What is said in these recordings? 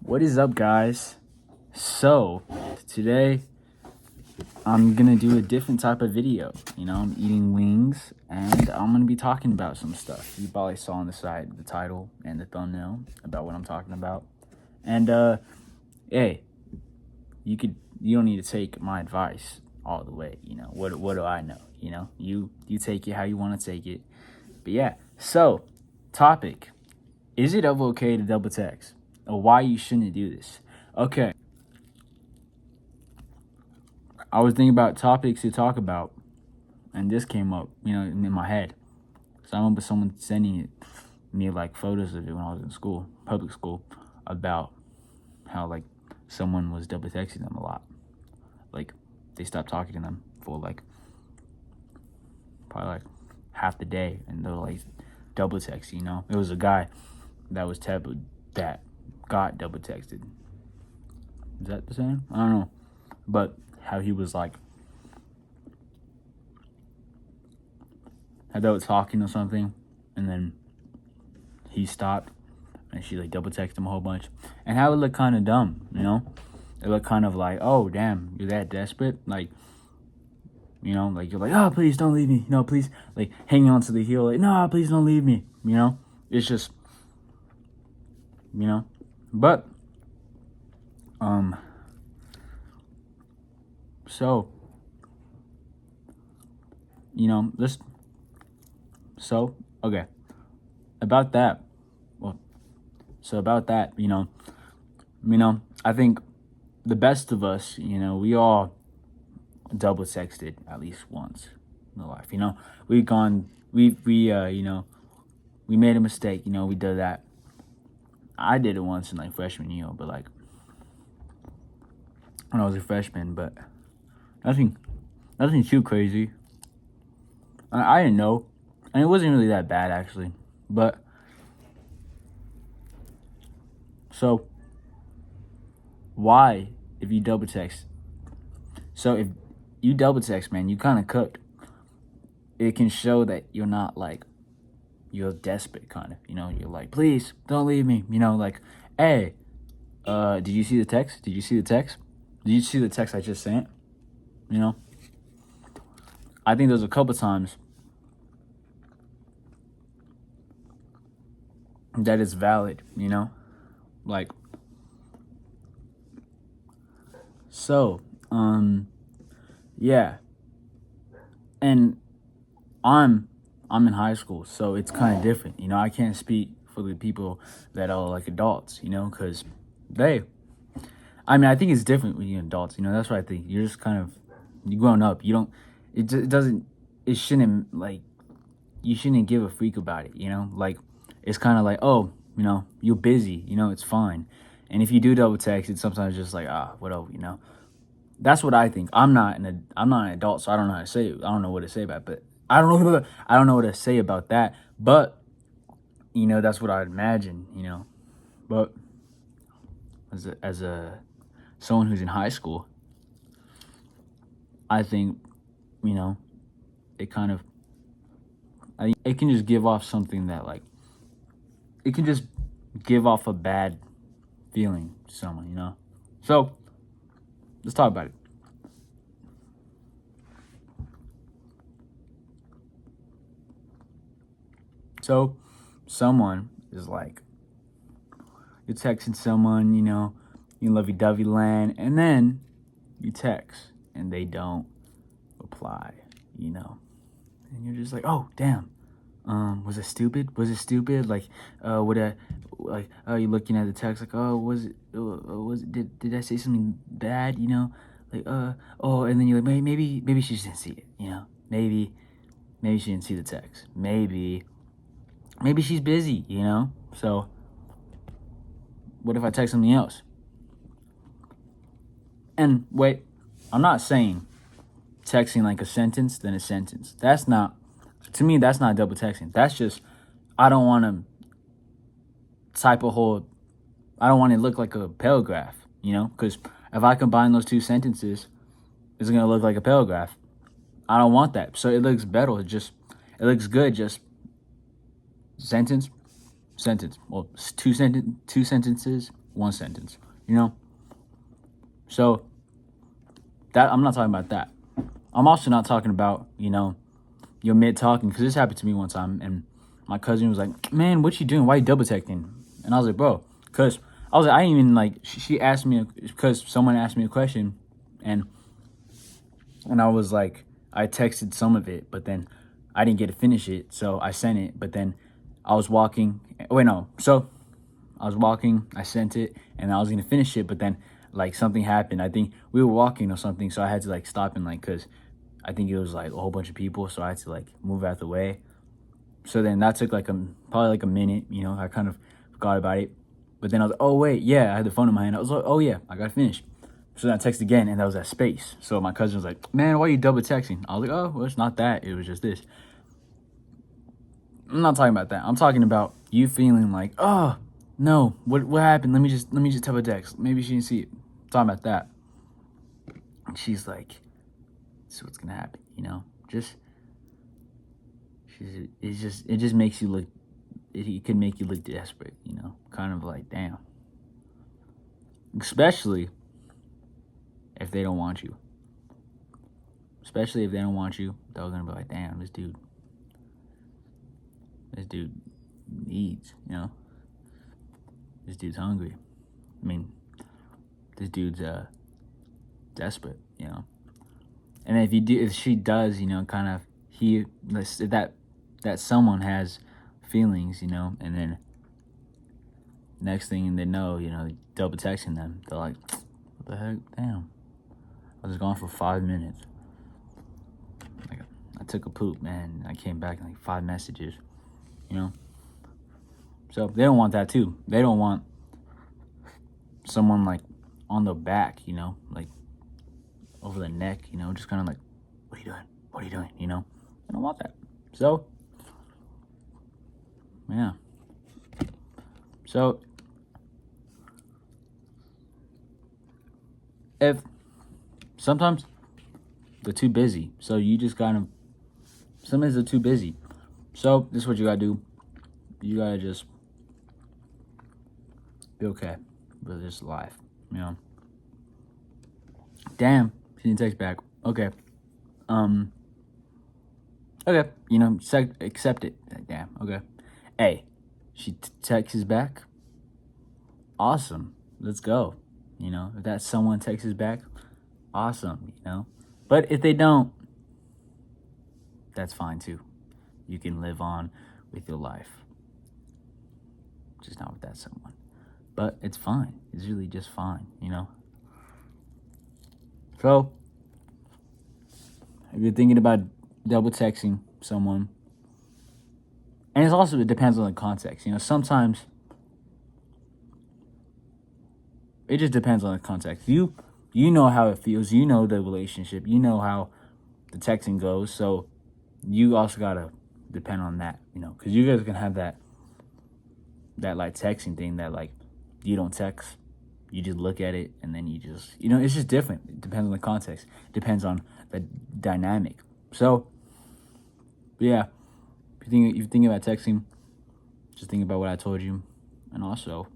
What is up, guys? So, today I'm gonna do a different type of video. I'm eating wings and I'm gonna be talking about some stuff. You probably saw on the side the title and the thumbnail about what I'm talking about. And hey, you don't need to take my advice all the way. What do I know? You take it how you want to take it. But yeah, so topic: is it ever okay to double text, or why you shouldn't do this? Okay, I was thinking about topics to talk about, and this came up, in my head. So I remember someone sending me like photos of it when I was in school, public school, about how like someone was double texting them a lot. Like they stopped talking to them for like probably like half the day, and they're like double texting. It was a guy that was that got double texted. Is that the same? I don't know, but how he was like, how they were talking or something, and then he stopped, and she like double texted him a whole bunch, and how it looked kind of dumb. It looked kind of like, oh damn, you're that desperate, like you're like, oh please don't leave me, please, like hanging on to the heel, like no please don't leave me. It's just but so this so okay about that. Well, so about that, I think the best of us, we all double texted at least once in life. We made a mistake. We did that. I did it once in like freshman year, but like when I was a freshman, but nothing too crazy. I didn't know, and it wasn't really that bad actually. But so why, if you double text? So if you double text, man, you kind of cooked. It can show that you're not like, you're desperate kind of, you're like, please don't leave me, like, hey, did you see the text? Did you see the text I just sent? I think there's a couple times that it's valid, like, so, yeah, and I'm in high school, so it's kind of different. I can't speak for the people that are like adults, because I think it's different when you're adults. That's what I think. You're just kind of, you grown up. You don't, it doesn't, it shouldn't, like, you shouldn't give a freak about it, like, it's kind of like, oh, you're busy, it's fine. And if you do double text, it's sometimes just like, whatever, That's what I think. I'm not an adult, so I don't know how to say it. I don't know what to say about it, but I don't know what to say about that. But that's what I'd imagine. But as a someone who's in high school, I think it kind of, it can just give off something that, like, it can just give off a bad feeling to someone. So let's talk about it. So someone is like, you're texting someone, you lovey-dovey land, and then you text and they don't reply, and you're just like, oh damn, was it stupid? Like, you're looking at the text like, oh, was it, did I say something bad? Like, oh, and then you're like, maybe she just didn't see it, maybe she didn't see the text, maybe she's busy, so what if I text something else? And wait, I'm not saying texting like a sentence, then a sentence. That's not, to me, that's not double texting. That's just, I don't want to type a whole, I don't want it to look like a paragraph, because if I combine those two sentences, it's going to look like a paragraph. I don't want that. So it looks better. It looks good. Just sentence, well, two sentences, one sentence, you know? So that I'm not talking about that. I'm also not talking about, you're mid talking, because this happened to me one time, and my cousin was like, "Man, what you doing? Why you double texting?" And I was like, "Bro," because I didn't even like. She asked me because someone asked me a question, and I was like, I texted some of it, but then I didn't get to finish it, so I sent it. But then I was walking. Wait, no. So I was walking. I sent it, and I was gonna finish it, but then like something happened. I think we were walking or something, so I had to like stop and like, cause I think it was like a whole bunch of people, so I had to like move out the way. So then that took like probably like a minute. I kind of forgot about it, but then I was like, oh wait, yeah, I had the phone in my hand. I was like, oh yeah, I gotta finish. So then I texted again, and that was that space. So my cousin was like, "Man, why are you double texting?" I was like, "Oh, well, it's not that. It was just this." I'm not talking about that. I'm talking about you feeling like, "Oh, no, what happened? Let me just type a text. Maybe she didn't see it." I'm talking about that. And she's like, "This is what's gonna happen." Just it just makes you look. It can make you look desperate. Kind of like, damn. Especially if they don't want you. Especially if they don't want you, they're gonna be like, "Damn, this dude needs, this dude's hungry. I mean, this dude's desperate, And if she does, kind of that someone has feelings, and then next thing they know, double texting them, they're like, "What the heck? Damn, I was gone for 5 minutes. Like, I took a poop, man. I came back in like 5 messages, you know." So they don't want that too. They don't want someone like on the back, like over the neck, just kind of like, "What are you doing? What are you doing?" I don't want that. So, yeah. So, if sometimes they're too busy, so you just sometimes they're too busy. So, this is what you gotta do. You gotta just be okay with this life, Damn, she didn't text back. Okay. Okay, accept it. Damn, okay. Hey, she texts back. Awesome. Let's go. If that someone texts back, awesome, But if they don't, that's fine too. You can live on with your life. Just not with that someone. But it's fine. It's really just fine, So, if you're thinking about double texting someone, and it depends on the context. Sometimes it just depends on the context. You know how it feels. You know the relationship. You know how the texting goes. So you also gotta depend on that, because you guys can have that like texting thing that like you don't text, you just look at it and then you just it's just different. It depends on the context. It depends on the dynamic. So yeah, if you think about texting, just think about what I told you, and also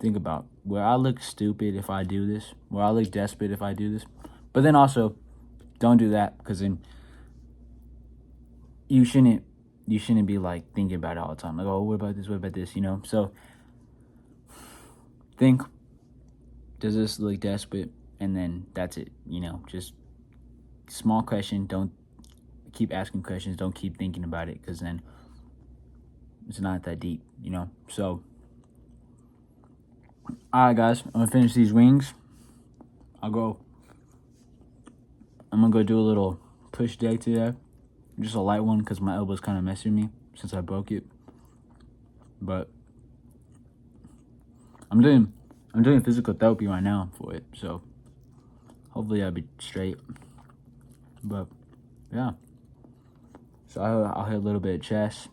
think about where I look stupid if I do this, where I look desperate if I do this. But then also, don't do that, because then you shouldn't be like thinking about it all the time. Like, oh, what about this? What about this? So think, does this look desperate? And then that's it. Just small question. Don't keep asking questions. Don't keep thinking about it, because then it's not that deep. So, all right, guys, I'm gonna finish these wings. I'm gonna go do a little push day today. Just a light one, because my elbow's kind of messing me since I broke it. But I'm doing physical therapy right now for it, so hopefully I'll be straight. But yeah, so I'll hit a little bit of chest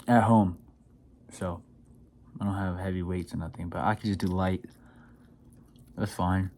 at home. So I don't have heavy weights or nothing, but I can just do light. That's fine.